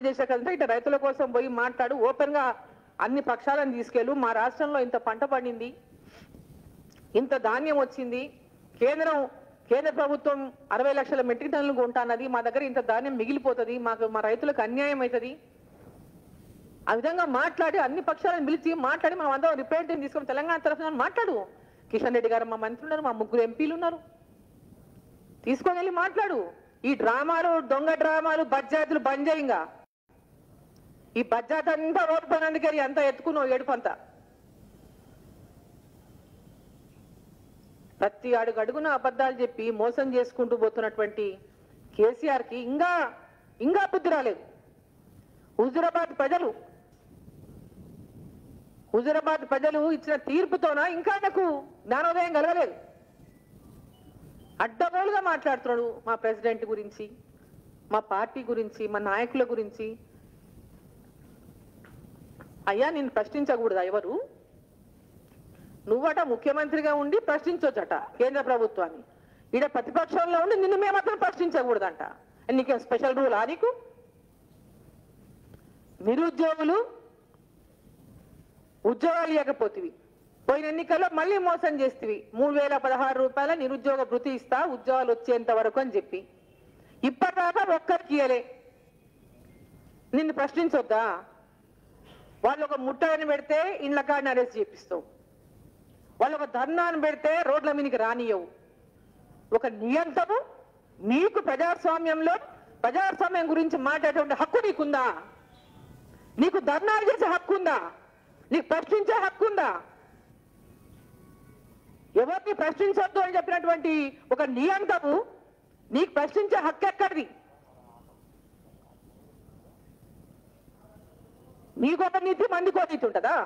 చేసే కంటే ఇట్లా రైతుల కోసం పోయి మాట్లాడు, ఓపెన్ గా అన్ని పక్షాలను తీసుకెళ్ళు. మా రాష్ట్రంలో ఇంత పంట పండింది, ఇంత ధాన్యం వచ్చింది, కేంద్ర ప్రభుత్వం 60 లక్షల మెట్రిక్ టన్నులు కొంటానది, మా దగ్గర ఇంత ధాన్యం మిగిలిపోతుంది, మా రైతులకు అన్యాయం అవుతుంది. ఆ విధంగా మాట్లాడి అన్ని పక్షాలను పిలిచి మాట్లాడి మనం అందరం రిప్రజెంటేటివ్ తీసుకొని తెలంగాణ తరఫున మాట్లాడు. కిషన్ రెడ్డి గారు మా మంత్రులు ఉన్నారు, మా 3 ఎంపీలు ఉన్నారు, తీసుకొని వెళ్ళి మాట్లాడు. ఈ డ్రామాలు, దొంగ డ్రామాలు, బడ్జాతులు బంద్ చేయంగా. ఈ బడ్జాత్ అంతా రోడ్డు పైన అంతా ఎత్తుకున్నావు ఏడుపంతా. ప్రతి అడుగున అబద్ధాలు చెప్పి మోసం చేసుకుంటూ పోతున్నటువంటి కేసీఆర్ కి ఇంకా బుద్ధి రాలేదు. హుజూరాబాద్ ప్రజలు ఇచ్చిన తీర్పుతోన ఇంకా నాకు జ్ఞానోదయం కలగలేదు. అడ్డగోలుగా మాట్లాడుతున్నాడు మా ప్రెసిడెంట్ గురించి, మా పార్టీ గురించి, మా నాయకుల గురించి. అయ్యా నిన్ను ప్రశ్నించకూడదా ఎవరు? నువ్వట ముఖ్యమంత్రిగా ఉండి ప్రశ్నించొచ్చట కేంద్ర ప్రభుత్వాన్ని, ఈడ ప్రతిపక్షంలో ఉండి నిన్ను మేమాత్రం ప్రశ్నించకూడదంట. నీకేం స్పెషల్ రూల్? నీకు నిరుద్యోగులు ఉద్యోగాలు ఇవ్వకపోతివి, పోయిన ఎన్నికల్లో మళ్ళీ మోసం చేస్తేవి. 3016 రూపాయల నిరుద్యోగ భృతి ఇస్తా ఉద్యోగాలు వచ్చేంత వరకు అని చెప్పి ఇప్పటిదాకా ఒక్కరికి ఇయ్యలే. నిన్ను ప్రశ్నించొద్దా? వాళ్ళు ఒక ముట్టడిని పెడితే ఇండ్ల కాడిని అరెస్ట్ చేపిస్తావు, వాళ్ళు ఒక ధర్నాన్ని పెడితే రోడ్ల మీదకి రానియవు. ఒక నియంత్రము నీకు ప్రజాస్వామ్యం గురించి మాట్లాడేటువంటి హక్కు నీకుందా? నీకు ధర్నాలు చేసే హక్కు ఉందా? నీకు ప్రశ్నించే హక్కు ఉందా? ఎవరిని ప్రశ్నించొద్దు అని చెప్పినటువంటి ఒక నియంత్రము నీకు ప్రశ్నించే హక్కు ఎక్కడిది? నీకొక నీతి మందికో నీతి ఉంటుందా?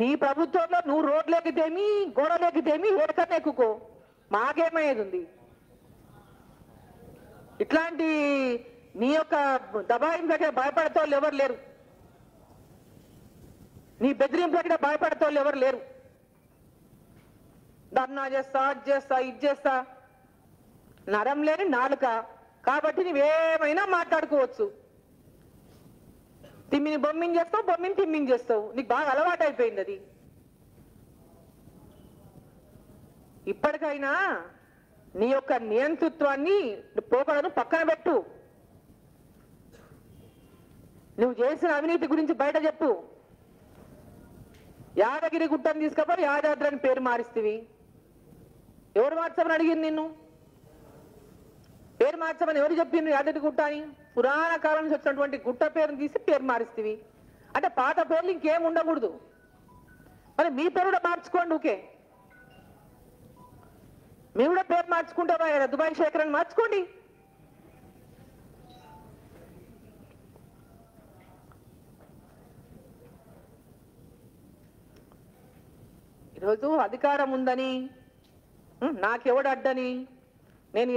నీ ప్రభుత్వంలో నువ్వు రోడ్లెక్కితేమి గోడలెక్కితేమి ఏడకన్నా ఎక్కుకో, మాకేమయ్యేది ఉంది? ఇట్లాంటి నీ యొక్క దబాయింపులకి భయపడేటోళ్ళు ఎవరు లేరు, నీ బెదిరింపులకి భయపడేటోళ్ళు ఎవరు లేరు. ధర్నా చేస్తా, అది చేస్తా, ఇది చేస్తా, నరం లేని నాలుక కాబట్టి నువ్వేమైనా మాట్లాడుకోవచ్చు. తిమ్మిని బొమ్మిని చేస్తావు, బొమ్మిని తిమ్మిని చేస్తావు, నీకు బాగా అలవాటు అయిపోయింది అది. ఇప్పటికైనా నీ యొక్క నియంతృత్వాన్ని పోకడను పక్కన పెట్టు. నువ్వు చేసిన అవినీతి గురించి బయట చెప్పు. యాదగిరి గుట్టను తీసుకపోయి యాదాద్రి అని పేరు మారిస్తేవి. ఎవరు మార్చమని అడిగింది నిన్ను? పేరు మార్చమని ఎవరు చెప్పిండ్రు? యాదగిరి గుట్ట అని పురాణ కాలం నుంచి వచ్చినటువంటి గుట్ట పేరుని తీసి పేరు మారిస్తేవి. అంటే పాత పేర్లు ఇంకేం ఉండకూడదు. మరి మీ పేరు కూడా మార్చుకోండి. ఓకే, మీరు కూడా పేరు మార్చుకుంటారా? దుబాయ్ శేఖర్ అని మార్చుకోండి. ఈరోజు అధికారం ఉందని, నాకెవడు అడ్డని, నేను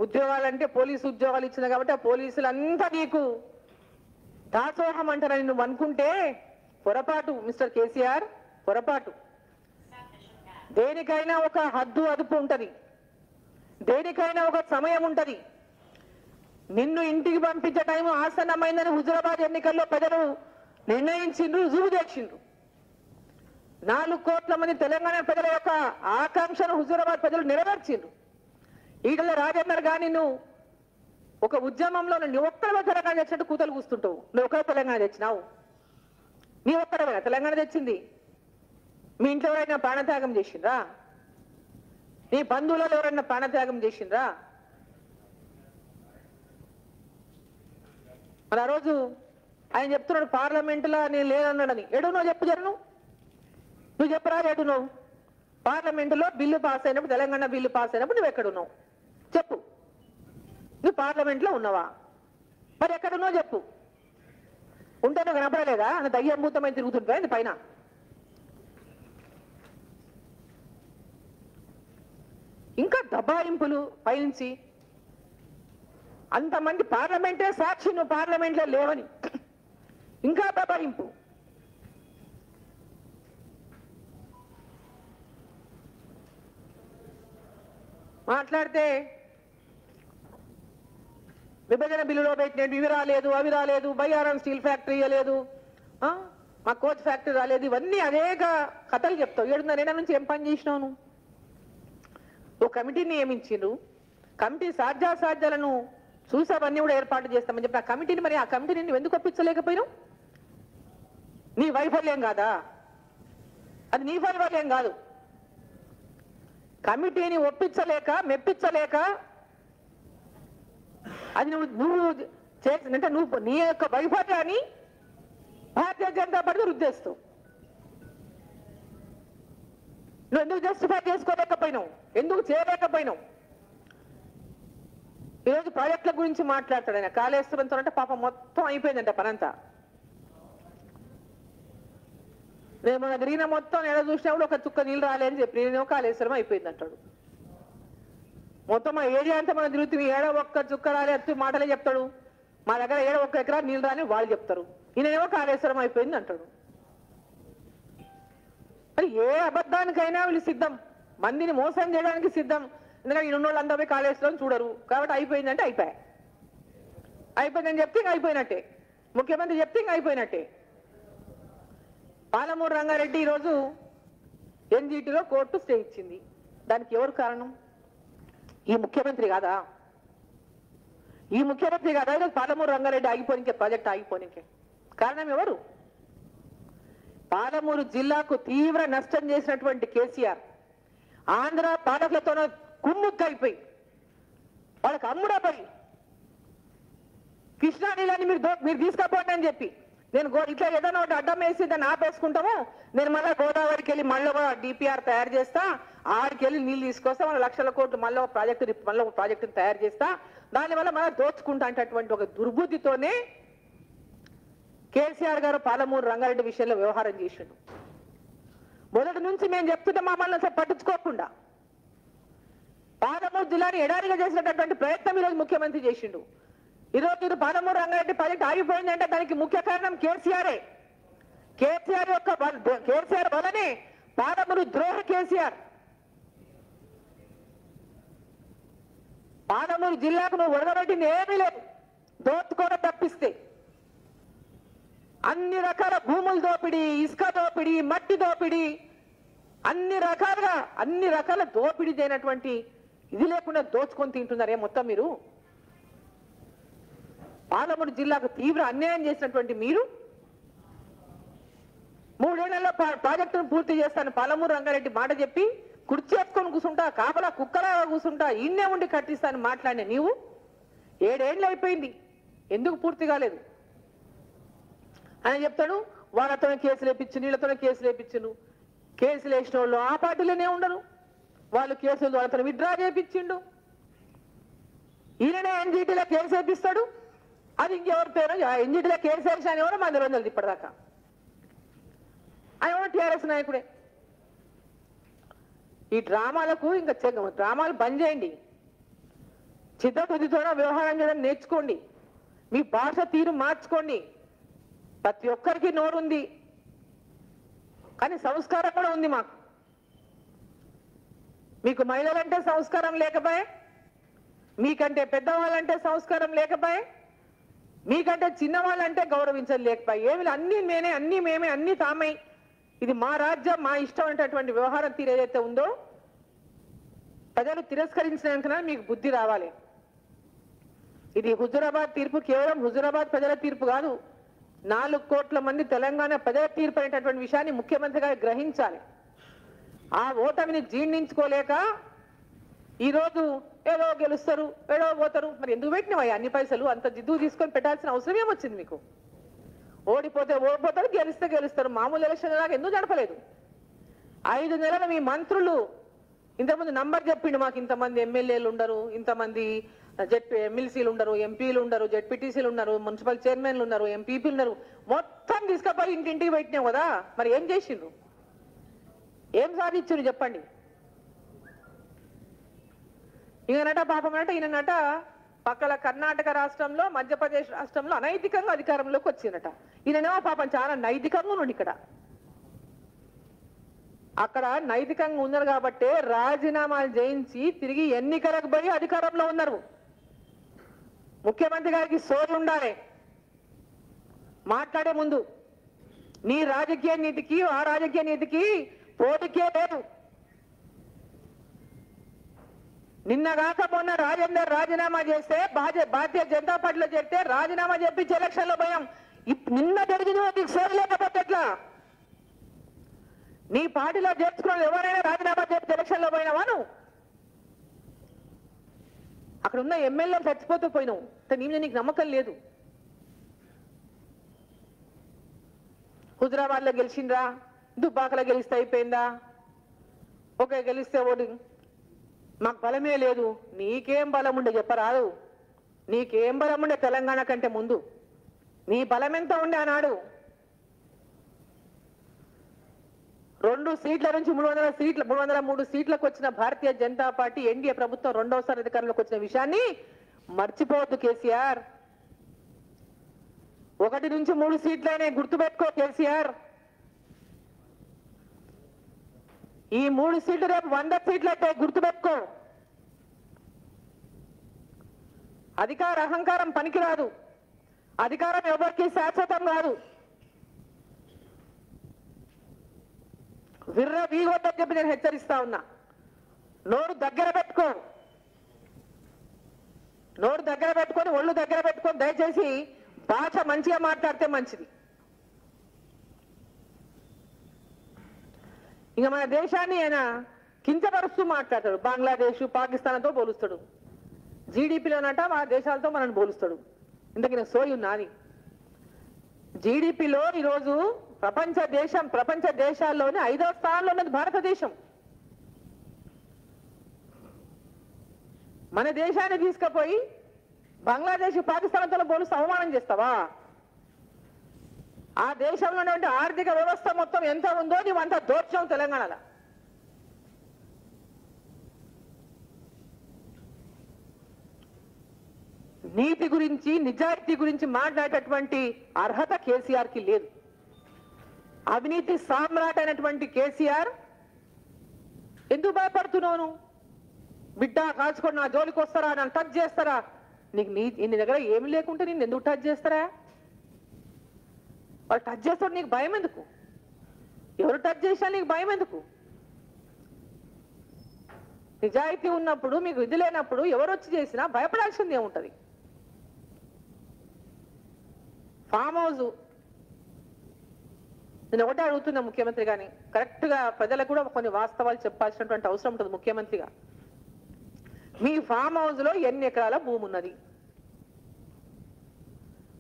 ఉద్యోగాలంటే పోలీసు ఉద్యోగాలు ఇచ్చిన కాబట్టి ఆ పోలీసులంతా నీకు దాసోహం అంటారని నువ్వు అనుకుంటే పొరపాటు మిస్టర్ కేసీఆర్, పొరపాటు. దేనికైనా ఒక హద్దు అదుపు ఉంటది, దేనికైనా ఒక సమయం ఉంటది. నిన్ను ఇంటికి పంపించే టైం ఆసన్నమైందని హుజూరాబాద్ ఎన్నికల్లో ప్రజలు నిర్ణయించిండ్రు, రుజువు చేసిండ్రు. 4 కోట్ల మంది తెలంగాణ ప్రజల యొక్క ఆకాంక్షను హుజూరాబాద్ ప్రజలు నెరవేర్చిండ్రు. ఈటల రాజేందర్ గాని నువ్వు ఒక ఉద్యమంలో నువ్వు ఒక్కడవే తెలంగాణ తెచ్చినట్టు కూతలు కూస్తుంటావు. నువ్వు ఒక్కడే తెలంగాణ తెచ్చినావు, నీ ఒక్కడవే తెలంగాణ తెచ్చింది. మీ ఇంట్లో ఎవరైనా ప్రాణత్యాగం చేసిండ్రా? నీ బంధువులలో ఎవరైనా ప్రాణత్యాగం చేసిండ్రా? మరి ఆ రోజు ఆయన చెప్తున్నాడు పార్లమెంటులో నేను లేదన్నాడని. ఎడునో చెప్పు జరను, నువ్వు చెప్పరా ఎడునో? పార్లమెంటులో బిల్లు పాస్ అయినప్పుడు, తెలంగాణ బిల్లు పాస్ అయినప్పుడు నువ్వు ఎక్కడున్నావు చెప్పు. నువ్వు పార్లమెంట్లో ఉన్నావా? మరి ఎక్కడున్నావు చెప్పు. ఉంటే నువ్వు కనపడలేదా? అని దయ్యంభూతమై తిరుగుతుంటా పైన. ఇంకా దబాయింపులు పైనుంచి. అంతమంది పార్లమెంటే సాక్షి, నువ్వు పార్లమెంట్లో లేవని ఇంకా దబాయింపు. మాట్లాడితే విభజన బిల్లులో పెట్టినట్టు ఇవి రాలేదు, అవి రాలేదు, బయ్యారం స్టీల్ ఫ్యాక్టరీ ఇవ్వలేదు, మా కోచ్ ఫ్యాక్టరీ రాలేదు, ఇవన్నీ అనేక కథలు చెప్తావు. 7.5 నుంచి ఏం పని చేసినావు నువ్వు? ఓ కమిటీని నియమించిండ్రు, కమిటీ సాధ్యాసాధ్యాలను చూసి అవన్నీ కూడా ఏర్పాటు చేస్తామని చెప్పి ఆ కమిటీని, మరి ఆ కమిటీని నువ్వు ఎందుకు ఒప్పించలేకపోయినావు? నీ వైఫల్యం కాదా? అది నీ వైఫల్యం కాదు. కమిటీని ఒప్పించలేక మెప్పించలేక అది నువ్వు చేసినంటే నువ్వు నీ యొక్క వైఫల్యాన్ని భారతీయ జనతా పార్టీ రుద్దేస్తావు. నువ్వు ఎందుకు జస్టిఫై చేసుకోలేకపోయినావు? ఎందుకు చేయలేకపోయినావు? ఈరోజు ప్రాజెక్టుల గురించి మాట్లాడతాడు ఆయన. కాళేశ్వరంతో అంటే పాపం మొత్తం అయిపోయిందంట పనంతా. నేను మన తిరిగిన మొత్తం ఎడ చూసినప్పుడు ఒక చుక్క నీళ్ళు రాలేని చెప్పి నేనేమో కాళేశ్వరం అయిపోయింది అంటాడు. మొత్తం మా ఏరియా అంతా మనం తిరుగుతుంది, ఏడ ఒక్క చుక్క రాలే మాటలే చెప్తాడు. మా దగ్గర ఏడ ఒక్క ఎకరా నీళ్ళు రాని వాళ్ళు చెప్తారు. ఈయనేమో కాళేశ్వరం అయిపోయింది అంటాడు. మరి ఏ అబద్ధానికైనా వీళ్ళు సిద్ధం, మందిని మోసం చేయడానికి సిద్ధం. ఎందుకంటే ఈ రెండు వాళ్ళంతా పోయి కాళేశ్వరం చూడరు కాబట్టి అయిపోయిందంటే అయిపోయిందని చెప్తే ఇంక అయిపోయినట్టే. ముఖ్యమంత్రి చెప్తే ఇంక అయిపోయినట్టే. పాలమూరు రంగారెడ్డి ఈరోజు ఎన్జిటిలో కోర్టు స్టే ఇచ్చింది. దానికి ఎవరు కారణం? ఈ ముఖ్యమంత్రి కాదా? ఈ ముఖ్యమంత్రి కాదా ఈరోజు పాలమూరు రంగారెడ్డి ఆగిపోనికే, ప్రాజెక్ట్ ఆగిపోనికే కారణం ఎవరు? పాలమూరు జిల్లాకు తీవ్ర నష్టం చేసినటువంటి కేసీఆర్ ఆంధ్ర పాలకులతో కుమ్ముక్కైపోయి వాళ్ళకి అమ్ముడపడి కృష్ణా నీళ్ళని మీరు తీసుకపోండి అని చెప్పి నేను ఇట్లా ఏదైనా ఒకటి అడ్డం వేసి దాన్ని ఆపేసుకుంటాము, నేను మళ్ళీ గోదావరికి వెళ్ళి మళ్ళీ డిపిఆర్ తయారు చేస్తా, ఆడికి వెళ్ళి నీళ్ళు తీసుకొస్తా, మన లక్షల కోట్లు మళ్ళీ ఒక ప్రాజెక్టుని తయారు చేస్తా, దానివల్ల మళ్ళీ దోచుకుంటా అంటటువంటి ఒక దుర్బుద్ధితోనే కేసీఆర్ గారు పాలమూరు రంగారెడ్డి విషయంలో వ్యవహారం చేసిండు. మొదటి నుంచి మేము చెప్తుంటే మమ్మల్ని అసలు పట్టించుకోకుండా పాలమూరు జిల్లాని ఎడారిగా చేసినటువంటి ప్రయత్నం ఈరోజు ముఖ్యమంత్రి చేసిండు. ఈరోజు మీరు పాలమూరు రంగారెడ్డి ప్రాజెక్ట్ ఆగిపోయిందంటే దానికి ముఖ్య కారణం కేసీఆరే. కేసీఆర్ వల్లనే పాలమూరు ద్రోహ కేసీఆర్. పాలమూరు జిల్లాకు నువ్వు ఒడగబెట్టింది ఏమీ లేదు, దోచుకోవడం తప్పిస్తే. అన్ని రకాల భూముల దోపిడీ, ఇసుక దోపిడీ, మట్టి దోపిడీ, అన్ని రకాల దోపిడీ చేయనటువంటి ఇది లేకుండా దోచుకొని తింటున్నారే మొత్తం మీరు. పాలమూరు జిల్లాకు తీవ్ర అన్యాయం చేసినటువంటి మీరు 3 ఏళ్లలో ప్రాజెక్టును పూర్తి చేస్తాను పాలమూరు రంగారెడ్డి మాట చెప్పి కుర్చేసుకొని కూర్చుంటా, కాపలా కుక్కలాగా కూర్చుంటా, ఇన్నే ఉండి కట్టిస్తాను మాట్లాడిన నీవు 7 ఏళ్ళు అయిపోయింది, ఎందుకు పూర్తి కాలేదు అని చెప్తాడు. వాళ్ళతో కేసులు వేపించు, వీళ్ళతో కేసులు వేపించు. కేసులు వేసిన వాళ్ళు ఆ పార్టీలోనే ఉండరు, వాళ్ళు కేసులు వాళ్ళతో విత్డ్రా చేయించిండు. ఈయననే ఎన్జిటిలో కేసు వేపిస్తాడు, అది ఇంకెవరి పేరు ఎన్జిటిలో కేసు వేసిన అని ఎవరో మన రోజులు ఇప్పటిదాకా ఆయన ఎవరో టీఆర్ఎస్ నాయకుడే. ఈ డ్రామాలకు ఇంకా డ్రామాలు బంద్ చేయండి, చిత్తబుద్ధితో వ్యవహారం చేయడం నేర్చుకోండి, మీ భాష తీరు మార్చుకోండి. ప్రతి ఒక్కరికి నోరుంది కానీ సంస్కారం కూడా ఉంది మాకు. మీకు మహిళలంటే సంస్కారం లేకపోయే, మీకంటే పెద్దవాళ్ళంటే సంస్కారం లేకపోయే, మీకంటే చిన్నవాళ్ళంటే గౌరవించడం లేకపోయే, ఏమి అన్ని మేమే అన్ని తామై ఇది మా రాజ్యం మా ఇష్టం అనేటటువంటి వ్యవహారం తీరు ఏదైతే ఉందో ప్రజలు తిరస్కరించినాకనే మీకు బుద్ధి రావాలి. ఇది హుజూరాబాద్ తీర్పు కేవలం హుజూరాబాద్ ప్రజల తీర్పు కాదు, 4 కోట్ల మంది తెలంగాణ ప్రజల తీర్పు అనేటటువంటి విషయాన్ని ముఖ్యమంత్రి గారు గ్రహించాలి. ఆ ఓటమిని జీర్ణించుకోలేక ఈరోజు ఏదో గెలుస్తారు ఏదో పోతారు. మరి ఎందుకు పెట్టినవా అన్ని పైసలు అంత జిద్దు తీసుకొని పెట్టాల్సిన అవసరం ఏమొచ్చింది మీకు? ఓడిపోతే ఓడిపోతారు, గెలిస్తే గెలుస్తారు. మామూలు ఎలక్షన్ లాగా ఎందుకు జరపలేదు? 5 నెలలు మీ మంత్రులు ఇంతకుముందు నంబర్ చెప్పిండు, మాకు ఇంతమంది ఎమ్మెల్యేలు ఉండరు, ఇంతమంది ఎమ్మెల్సీలు ఉండరు, ఎంపీలు ఉండరు, జెడ్పీటీసీలు ఉన్నారు, మున్సిపల్ చైర్మన్లు ఉన్నారు, ఎంపీపీలు ఉన్నారు, మొత్తం తీసుకపోయి ఇంటింటికి పెట్టినావు కదా. మరి ఏం చేసిండ్రు? ఏం సాధించారు చెప్పండి? ఈయనట పాపమనట ఈయనట పక్కల కర్ణాటక రాష్ట్రంలో మధ్యప్రదేశ్ రాష్ట్రంలో అనైతికంగా అధికారంలోకి వచ్చిందట. ఈయననేమో పాపం చాలా నైతికంగా ఉన్నాడు. అక్కడ నైతికంగా ఉన్నారు కాబట్టే రాజీనామాలు చేయించి తిరిగి ఎన్నికలకు పోయి అధికారంలో ఉన్నారు. ముఖ్యమంత్రి గారికి సోయి ఉండాలి మాట్లాడే ముందు. నీ రాజకీయ నీతికి ఆ రాజకీయ నీతికి పోటీకే లేదు. నిన్నగాక మొన్న రాజేందర్ రాజీనామా చేస్తే భారతీయ జనతా పార్టీలో చేస్తే రాజీనామా చేపించి ఎలక్షన్లో పోయాం. నిన్న జరిగింది నీకు సోయి లేకపోతే ఎట్లా? నీ పార్టీలో చేర్చుకున్న ఎవరైనా రాజీనామా చేసి ఎలక్షన్లో పోయినావా నువ్వు? అక్కడ ఉన్న ఎమ్మెల్యేలు చచ్చిపోతూ పోయినావు. నీ మీద నీకు నమ్మకం లేదు. హుజరాబాద్ లో గెలిచిండ్రా, దుబ్బాకలో గెలిస్తే అయిపోయిందా? ఓకే గెలిస్తే ఓడి మాకు బలమే లేదు. నీకేం బలం ఉండే చెప్పరాదు? నీకేం బలం ఉండే తెలంగాణ కంటే ముందు? నీ బలం ఎంత ఉండే ఆనాడు? 2 సీట్ల నుంచి 303 సీట్లకు వచ్చిన భారతీయ జనతా పార్టీ ఎన్డీఏ ప్రభుత్వం రెండోసారి అధికారంలోకి వచ్చిన విషయాన్ని మర్చిపోవద్దు కేసీఆర్. 1 నుంచి 3 సీట్లనే గుర్తుపెట్టుకో కేసీఆర్. ఈ 3 సీట్లు రేపు 100 సీట్లు అంటే గుర్తుపెట్టుకో. అధికార అహంకారం పనికిరాదు. అధికారం ఎవరికి శాశ్వతం కాదు. విర్ర వీగొద్దని చెప్పి నేను హెచ్చరిస్తా ఉన్నా. నోరు దగ్గర పెట్టుకో. నోరు దగ్గర పెట్టుకొని ఒళ్ళు దగ్గర పెట్టుకొని దయచేసి భాష మంచిగా మాట్లాడితే మంచిది. ఇంకా మన దేశాన్ని ఆయన కించపరుస్తూ మాట్లాడతాడు. బంగ్లాదేశ్ పాకిస్తాన్తో పోలుస్తాడు. జీడిపిలోనట మా దేశాలతో మనల్ని పోలుస్తాడు. ఇంతకిన సోయి ఉన్నది. జీడిపిలో ఈరోజు ప్రపంచ దేశాల్లోనే 5వ స్థానంలో ఉన్నది భారతదేశం. మన దేశాన్ని తీసుకుపోయి బంగ్లాదేశ్ పాకిస్తాన్తో పోలుస్తూ అవమానం చేస్తావా? ఆ దేశంలో ఉన్నటువంటి ఆర్థిక వ్యవస్థ మొత్తం ఎంత ఉందో నీవంత దోర్చం తెలంగాణలో. నీతి గురించి నిజాయితీ గురించి మాట్లాడేటటువంటి అర్హత కేసీఆర్ కి లేదు. అవినీతి సామ్రాట్ అయినటువంటి కేసీఆర్ ఎందుకు భయపడుతున్నావు? బిడ్డ కాల్చుకొని నా జోలికి వస్తారా, నన్ను టచ్ చేస్తారా? నీకు నీ దగ్గర ఏమి లేకుంటే నేను ఎందుకు టచ్ చేస్తారా? వాళ్ళు టచ్ చేస్తాడు, నీకు భయం ఎందుకు? ఎవరు టచ్ చేసినా నీకు భయం ఎందుకు? నిజాయితీ ఉన్నప్పుడు, మీకు విధి లేనప్పుడు ఎవరు వచ్చి చేసినా భయపడాల్సింది ఏముంటది? ఫామ్ హౌస్ నేను ఒకటే అడుగుతున్నా ముఖ్యమంత్రి గాని, కరెక్ట్ గా ప్రజలకు కూడా కొన్ని వాస్తవాలు చెప్పాల్సినటువంటి అవసరం ఉంటుంది ముఖ్యమంత్రిగా. మీ ఫామ్ హౌస్ లో ఎన్ని ఎకరాల భూమి ఉన్నది?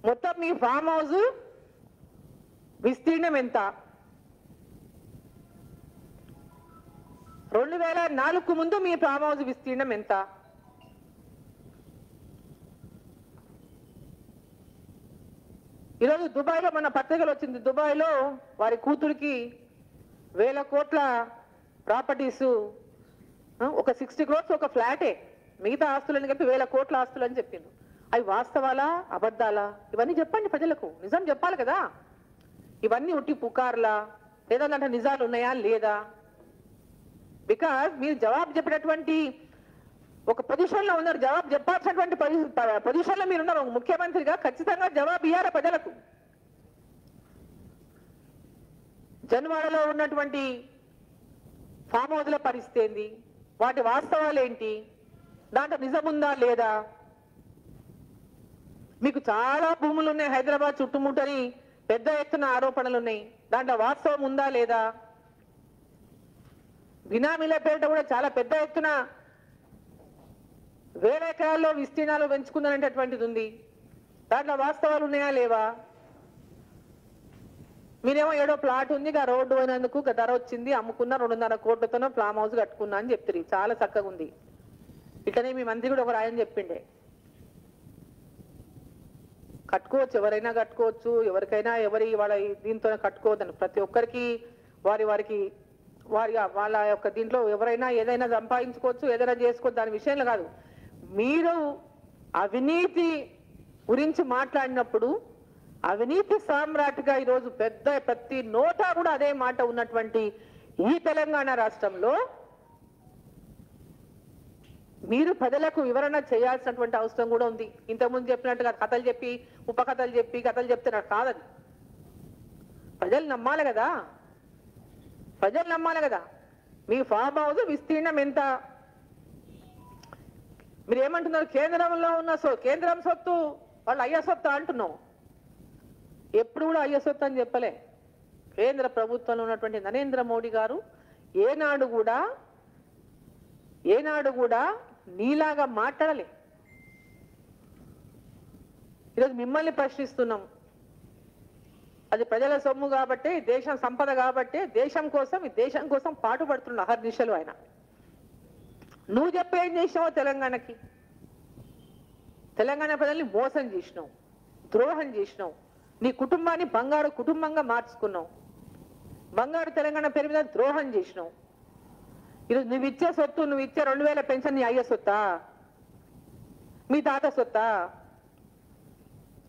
మొత్తం మీ ఫామ్ హౌస్ విస్తీర్ణం ఎంత? 2004కు ముందు మీ ఫామ్ హౌస్ విస్తీర్ణం ఎంత? ఈరోజు దుబాయ్లో మన పత్రికలు వచ్చింది. దుబాయ్లో వారి కూతురికి 1000 కోట్ల ప్రాపర్టీస్, ఒక 60 crores ఒక ఫ్లాటే, మిగతా ఆస్తులని కలిపి 1000 కోట్ల ఆస్తులు అని చెప్పింది. అవి వాస్తవాలా అబద్ధాలా? ఇవన్నీ చెప్పండి ప్రజలకు. నిజం చెప్పాలి కదా. ఇవన్నీ ఉట్టి పుకార్లా లేదంటే నిజాలు ఉన్నాయా లేదా? బికాజ్ మీరు జవాబు చెప్పినటువంటి ఒక పొజిషన్ లో ఉన్నారు. జవాబు చెప్పాల్సినటువంటి పొజిషన్ లో మీరు ఉన్నారు. ముఖ్యమంత్రిగా ఖచ్చితంగా జవాబు ఇవ్వాలి ప్రజలకు. జన్వాడలో ఉన్నటువంటి ఫామ్ హౌస్ల పరిస్థితి ఏంది? వాటి వాస్తవాలు ఏంటి? దాంట్లో నిజం ఉందా లేదా? మీకు చాలా భూములు ఉన్నాయి హైదరాబాద్ చుట్టుముట్టని పెద్ద ఎత్తున ఆరోపణలు ఉన్నాయి. దాంట్లో వాస్తవం ఉందా లేదా? బినామీల పేరిట కూడా చాలా పెద్ద ఎత్తున 1000 ఎకరాల్లో విస్తీర్ణాలు పెంచుకుందనేటటువంటిది ఉంది. దాంట్లో వాస్తవాలు ఉన్నాయా లేవా? మీరేమో ఏడో ప్లాట్ ఉంది, ఆ రోడ్డు అయినందుకు ధర వచ్చింది, అమ్ముకున్న 2.5 కోట్లతోనో ఫామ్ హౌస్ కట్టుకున్నా అని చెప్తారు. చాలా చక్కగా ఉంది. ఇట్లనే మీ మంత్రి కూడా ఒకరు ఆయన చెప్పిండే. కట్టుకోవచ్చు, ఎవరైనా కట్టుకోవచ్చు, ఎవరికైనా వాళ్ళ దీంతో కట్టుకోవద్దని. ప్రతి ఒక్కరికి వాళ్ళ యొక్క దీంట్లో ఎవరైనా ఏదైనా సంపాదించుకోవచ్చు, ఏదైనా చేసుకోవచ్చు. దాని విషయంలో కాదు. మీరు అవినీతి గురించి మాట్లాడినప్పుడు అవినీతి సామ్రాట్గా ఈరోజు ప్రతి నోటా కూడా అదే మాట ఉన్నటువంటి ఈ తెలంగాణ రాష్ట్రంలో మీరు ప్రజలకు వివరణ చేయాల్సినటువంటి అవసరం కూడా ఉంది. ఇంతకుముందు చెప్పినట్టుగా కథలు చెప్పి ఉపకథలు చెప్పి కథలు చెప్తే నాకు కాదని. ప్రజలు నమ్మాలి కదా, ప్రజలు నమ్మాలి కదా. మీ ఫామ్ హౌస్ విస్తీర్ణం ఎంత? మీరు ఏమంటున్నారు? కేంద్రంలో ఉన్న కేంద్రం సొత్తు వాళ్ళు అయ్య సొత్తు అంటున్నాం. ఎప్పుడు కూడా అయ్య సొత్తు అని చెప్పలే. కేంద్ర ప్రభుత్వంలో ఉన్నటువంటి నరేంద్ర మోడీ గారు ఏనాడు కూడా నీలాగా మాట్లాడలే. ఈరోజు మిమ్మల్ని ప్రశ్నిస్తున్నాం. అది ప్రజల సొమ్ము కాబట్టి, దేశం సంపద కాబట్టి, దేశం కోసం పాటుపడుతున్న అహర్నిశలు ఆయన. నువ్వు చెప్పేం చేసినావో తెలంగాణకి? తెలంగాణ ప్రజల్ని మోసం చేసినావు, ద్రోహం చేసినావు, నీ కుటుంబాన్ని బంగారు కుటుంబంగా మార్చుకున్నావు, బంగారు తెలంగాణ పేరు మీద ద్రోహం చేసినావు. ఈరోజు నువ్వు ఇచ్చే సొత్తు, నువ్వు ఇచ్చే 2000 పెన్షన్ నీ అయ్య సొత్తా, మీ తాత సొత్తా?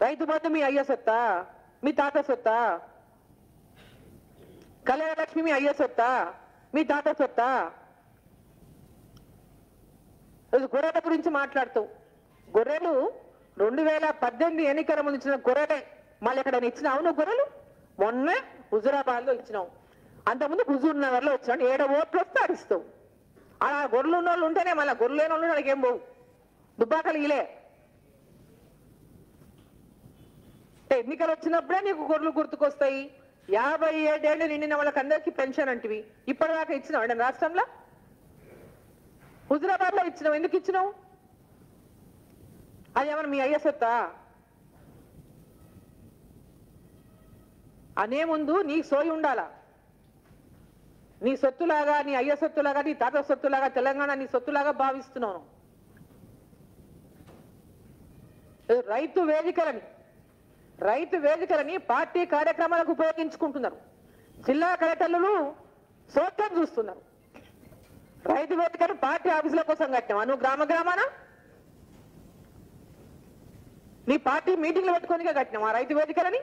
రైతు బంధు మీ అయ్య సొత్తా, మీ తాత సొత్తా? కళ్యాణ లక్ష్మి మీ అయ్య సొత్తా, మీ తాత సొత్తా? గొర్రెల గురించి మాట్లాడుతావు. గొర్రెలు 2018 ఎన్నికల ముందు ఇచ్చిన గొర్రెలే మళ్ళీ ఎక్కడ ఇచ్చినావు నువ్వు? గొర్రెలు మొన్న హుజురాబాద్ లో ఇచ్చినావు, అంతకుముందు హుజూర్ నగర్ లో వచ్చినావు. 7 ఓట్లు వస్తే అడిస్తావు. అలా గొర్రెలు ఉన్న వాళ్ళు ఉంటేనే మళ్ళీ గొర్రెలు లేని వాళ్ళు నాకేం పోవు, దుబ్బాకలు ఇలే. ఎన్నికలు వచ్చినప్పుడే నీకు గొర్రెలు గుర్తుకొస్తాయి. 57 ఏళ్ళు నిండిన వాళ్ళకి అందరికీ పెన్షన్ అంటివి, ఇప్పటిదాకా ఇచ్చినావు అంటే రాష్ట్రంలో? హుజురాబాద్ లో ఇచ్చినావు, ఎందుకు ఇచ్చినావు? అది ఏమన్నా మీ అయ్య సొత్తా? అనే ముందు నీకు సోయి ఉండాలా. నీ సొత్తులాగా, నీ అయ్య సొత్తులాగా, నీ తాత సొత్తులాగా తెలంగాణ నీ సొత్తులాగా భావిస్తున్నాను. రైతు వేదికలని పార్టీ కార్యక్రమాలకు ఉపయోగించుకుంటున్నారు. జిల్లా కలెక్టర్లు సోత్యం చూస్తున్నారు. రైతు వేదికను పార్టీ ఆఫీసుల కోసం కట్టినావా నువ్వు? గ్రామాన నీ పార్టీ మీటింగ్లు పెట్టుకోనికే కట్టినావా రైతు వేదికలని?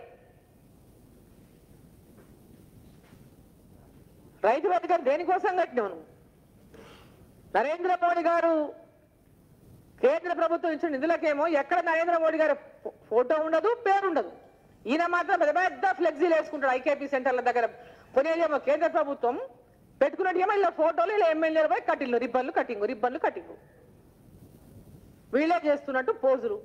రైతు వేదికను దేనికోసం కట్టినావు నువ్వు? నరేంద్ర మోడీ గారు కేంద్ర ప్రభుత్వం ఇచ్చిన నిధులకేమో ఎక్కడ నరేంద్ర మోడీ గారి ఫోటో ఉండదు, పేరు ఉండదు. ఈయన మాత్రం పెద్ద పెద్ద ఫ్లెక్సీలు వేసుకుంటాడు ఐకేపీ సెంటర్ల దగ్గర. కొనేదేమో కేంద్ర ప్రభుత్వం, పెట్టుకున్నట్టుగా ఇలా ఫోటోలు ఇలా ఎమ్మెల్యేలు పోయి కట్టిండు, రిబ్బన్లు కట్టింగు. వీళ్ళే చేస్తున్నట్టు పోజులు.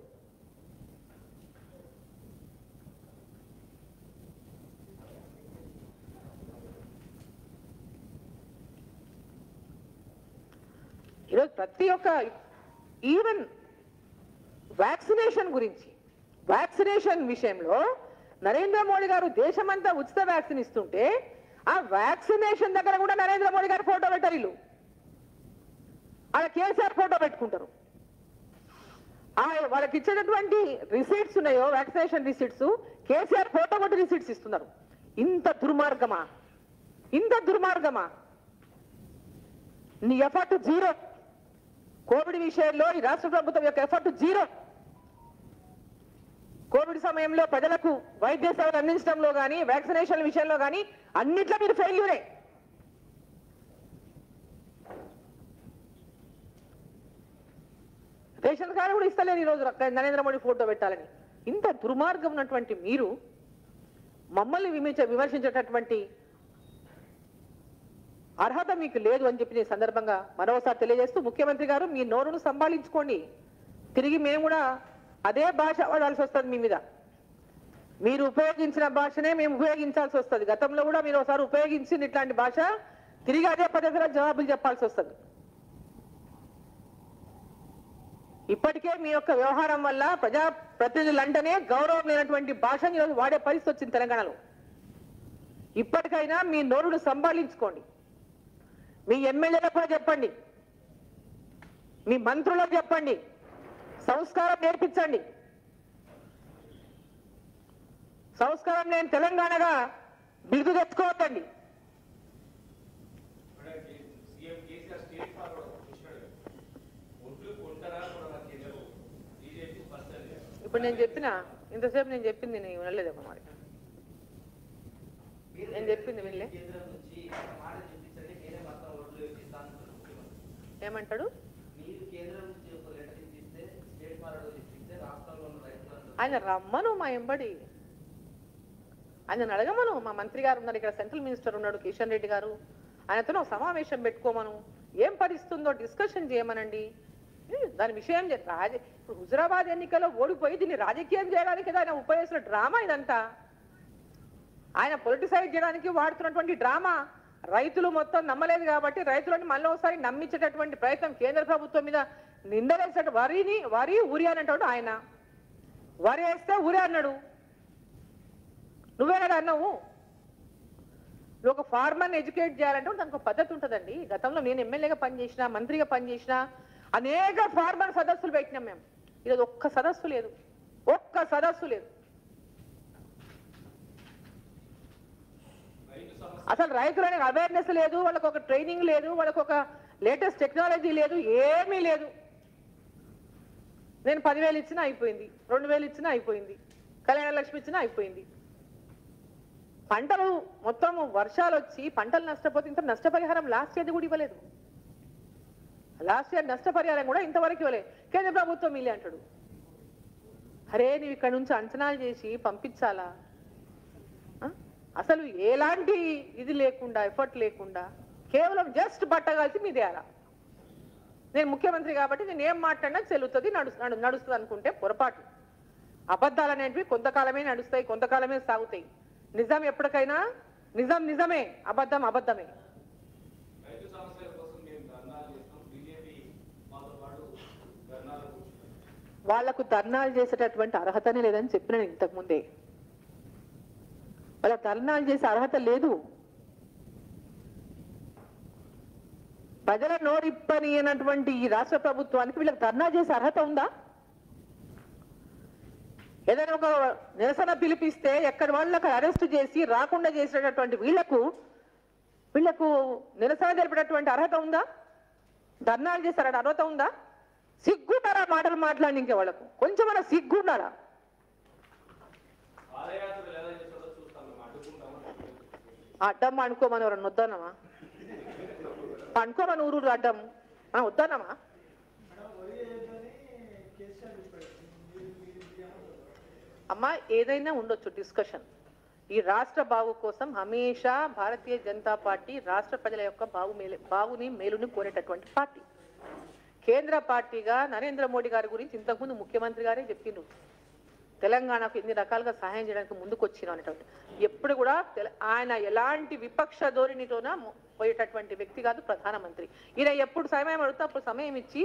ఈరోజు ప్రతి ఒక్క ఈవెన్ వ్యాక్సినేషన్ విషయంలో నరేంద్ర మోడీ గారు దేశమంతా ఉచిత వ్యాక్సిన్ ఇస్తుంటే ఆ వ్యాక్సినేషన్ దగ్గర కూడా నరేంద్ర మోడీ గారు ఫోటో పెట్టారు. వీళ్ళు అలా కేసీఆర్ ఫోటో పెట్టుకుంటారు. వాళ్ళకి ఇచ్చేటటువంటి రిసీట్స్ ఉన్నాయో, వ్యాక్సినేషన్ రిసీట్స్, కేసీఆర్ ఫోటో కొట్టి రిసీట్స్ ఇస్తున్నారు. ఇంత దుర్మార్గమా? నీ ఎఫర్ట్ జీరో. కోవిడ్ విషయంలో ఈ రాష్ట్ర ప్రభుత్వం యొక్క ఎఫర్ట్ జీరో. కోవిడ్ సమయంలో ప్రజలకు వైద్య సేవలు అందించడంలో కానీ, వ్యాక్సినేషన్ విషయంలో కానీ అన్నిట్లో మీరు ఫెయిల్యూరే. రేషన్ కార్డు కూడా ఇస్తలేరు ఈరోజు నరేంద్ర మోడీ ఫోటో పెట్టాలని. ఇంత దుర్మార్గం ఉన్నటువంటి మీరు మమ్మల్ని విమర్శించేటటువంటి అర్హత మీకు లేదు అని చెప్పి నేను సందర్భంగా మరోసారి తెలియజేస్తూ, ముఖ్యమంత్రి గారు మీ నోరును సంభాళించుకోండి. తిరిగి మేము కూడా అదే భాష వాడాల్సి వస్తుంది మీ మీద. మీరు ఉపయోగించిన భాషనే మేము ఉపయోగించాల్సి వస్తుంది. గతంలో కూడా మీరు ఒకసారి ఉపయోగించింది ఇట్లాంటి భాష, తిరిగి అదే పద్ధతిలో జవాబులు చెప్పాల్సి వస్తుంది. ఇప్పటికే మీ యొక్క వ్యవహారం వల్ల ప్రజాప్రతినిధులంటేనే గౌరవం లేనటువంటి భాషను ఈరోజు వాడే పరిస్థితి వచ్చింది తెలంగాణలో. ఇప్పటికైనా మీ నోరును సంభాళించుకోండి. మీ ఎమ్మెల్యేలకు కూడా చెప్పండి, మీ మంత్రులకు చెప్పండి, సంస్కారం నేర్పించండి. సంస్కారం నేను తెలంగాణగా బిరుదు తెచ్చుకోవద్దండి. ఇప్పుడు నేను చెప్పిన ఇంతసేపు నేను చెప్పింది నేను వినలేదేమో. మరి నేను చెప్పింది వినలే. ఏమంటాడు? ఆయన రమ్మను మా ఎంబడి, ఆయన అడగమను. మా మంత్రి గారు ఉన్నారు ఇక్కడ, సెంట్రల్ మినిస్టర్ ఉన్నాడు కిషన్ రెడ్డి గారు, ఆయనతో ఒక సమావేశం పెట్టుకోమను, ఏం పరిస్థితుందో డిస్కషన్ చేయమనండి. దాని విషయం ఇప్పుడు హుజురాబాద్ ఎన్నికల్లో ఓడిపోయి దీన్ని రాజకీయం చేయడానికి ఆయన ఉపయోగిస్తున్న డ్రామా ఇదంతా. ఆయన పొలిటిసైజ్ చేయడానికి వాడుతున్నటువంటి డ్రామా. రైతులు మొత్తం నమ్మలేదు కాబట్టి రైతులని మళ్ళీ ఒకసారి నమ్మించేటటువంటి ప్రయత్నం కేంద్ర ప్రభుత్వం మీద నిందలేసే వరి ఊరి అని అంటాడు ఆయన. వరి వేస్తే ఊరి అన్నాడు. నువ్వేనాడు అన్నావు? నువ్వు ఒక ఫార్మర్ని ఎడ్యుకేట్ చేయాలంటే దానికి ఒక పద్ధతి ఉంటుందండి. గతంలో నేను ఎమ్మెల్యేగా పనిచేసిన, మంత్రిగా పనిచేసిన, అనేక ఫార్మర్ సదస్సులు పెట్టినాం మేము. ఈరోజు ఒక్క సదస్సు లేదు, ఒక్క సదస్సు లేదు. అసలు రైతులనే అవేర్నెస్ లేదు, వాళ్ళకు ఒక ట్రైనింగ్ లేదు, వాళ్ళకు ఒక లేటెస్ట్ టెక్నాలజీ లేదు, ఏమీ లేదు. నేను 10,000 ఇచ్చినా అయిపోయింది, 2,000 ఇచ్చినా అయిపోయింది, కళ్యాణ లక్ష్మి ఇచ్చినా అయిపోయింది. పంటలు మొత్తం వర్షాలు వచ్చి పంటలు నష్టపోతే ఇంత నష్టపరిహారం లాస్ట్ ఇయర్ కూడా ఇవ్వలేదు. లాస్ట్ ఇయర్ నష్టపరిహారం కూడా ఇంతవరకు ఇవ్వలేదు. కేంద్ర ప్రభుత్వం ఇల్లే అంటాడు. అరే నువ్వు ఇక్కడ నుంచి అంచనాలు చేసి పంపించాలా? అసలు ఎలాంటి ఇది లేకుండా, ఎఫర్ట్ లేకుండా కేవలం జస్ట్ బట్టగాల్సి మీదేయాలా. నేను ముఖ్యమంత్రి కాబట్టి నేను ఏం మాట్లాడినా చెల్లుతుంది, నడుస్తుంది అనుకుంటే పొరపాటు. అబద్ధాలు అనేటివి కొంతకాలమే నడుస్తాయి, కొంతకాలమే సాగుతాయి. నిజం ఎప్పటికైనా నిజం నిజమే, అబద్ధం అబద్ధమే. వాళ్లకు ధర్నాలు చేసేటటువంటి అర్హతనే లేదని చెప్పిన ఇంతకు ముందే. వాళ్ళ ధర్నాలు చేసే అర్హత లేదు. ప్రజల నోరిప్పని అన్నటువంటి ఈ రాష్ట్ర ప్రభుత్వానికి వీళ్ళకి ధర్నా చేసే అర్హత ఉందా? ఏదైనా ఒక నిరసన పిలిపిస్తే ఎక్కడి వాళ్ళకి అరెస్ట్ చేసి రాకుండా చేసేటటువంటి వీళ్లకు నిరసన జరిపేటటువంటి అర్హత ఉందా? ధర్నాలు చేశారని అర్హత ఉందా? సిగ్గుండారా మాటలు మాట్లాడి? వాళ్ళకు కొంచెమైనా సిగ్గుండారా? అడ్డం అనుకోమని ఎవరన్నా వద్దానమా? అనుకోమని ఊరు అడ్డం వద్దానమా? అమ్మా ఏదైనా ఉండొచ్చు డిస్కషన్. ఈ రాష్ట్ర బాగు కోసం హమేషా భారతీయ జనతా పార్టీ రాష్ట్ర ప్రజల యొక్క బాగుని మేలుని కోరేటటువంటి పార్టీ. కేంద్ర పార్టీగా నరేంద్ర మోడీ గారి గురించి ఇంతకుముందు ముఖ్యమంత్రి గారే చెప్పిండ్రు, తెలంగాణకు ఎన్ని రకాలుగా సహాయం చేయడానికి ముందుకు వచ్చిన అనేటువంటి. ఎప్పుడు కూడా ఆయన ఎలాంటి విపక్ష ధోరణితోన పోయేటటువంటి వ్యక్తి కాదు ప్రధానమంత్రి. ఈయన ఎప్పుడు సమయం అడుగుతా అప్పుడు సమయం ఇచ్చి,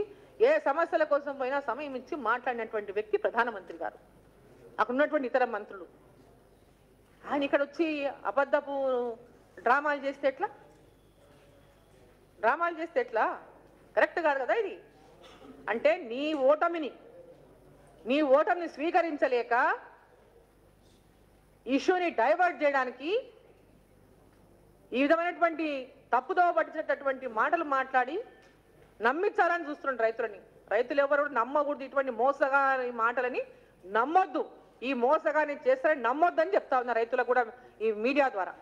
ఏ సమస్యల కోసం పోయినా సమయం ఇచ్చి మాట్లాడినటువంటి వ్యక్తి ప్రధానమంత్రి గారు. అక్కడ ఉన్నటువంటి ఇతర మంత్రులు ఆయన ఇక్కడ వచ్చి అబద్ధపు డ్రామాలు చేస్తే ఎట్లా? డ్రామాలు చేస్తే ఎట్లా? కరెక్ట్ కాదు కదా ఇది. అంటే నీ ఓటమిని స్వీకరించలేక ఇష్యూని డైవర్ట్ చేయడానికి ఈ విధమైనటువంటి తప్పుదోవ పట్టించేటటువంటి మాటలు మాట్లాడి నమ్మించాలని చూస్తున్నారు రైతులని. రైతులు ఎవరు నమ్మకూడదు, ఇటువంటి మోసగాని మాటలని నమ్మొద్దు. ఈ మోసగాని చేస్తారని నమ్మొద్దని చెప్తా ఉన్నారు రైతులకు కూడా ఈ మీడియా ద్వారా.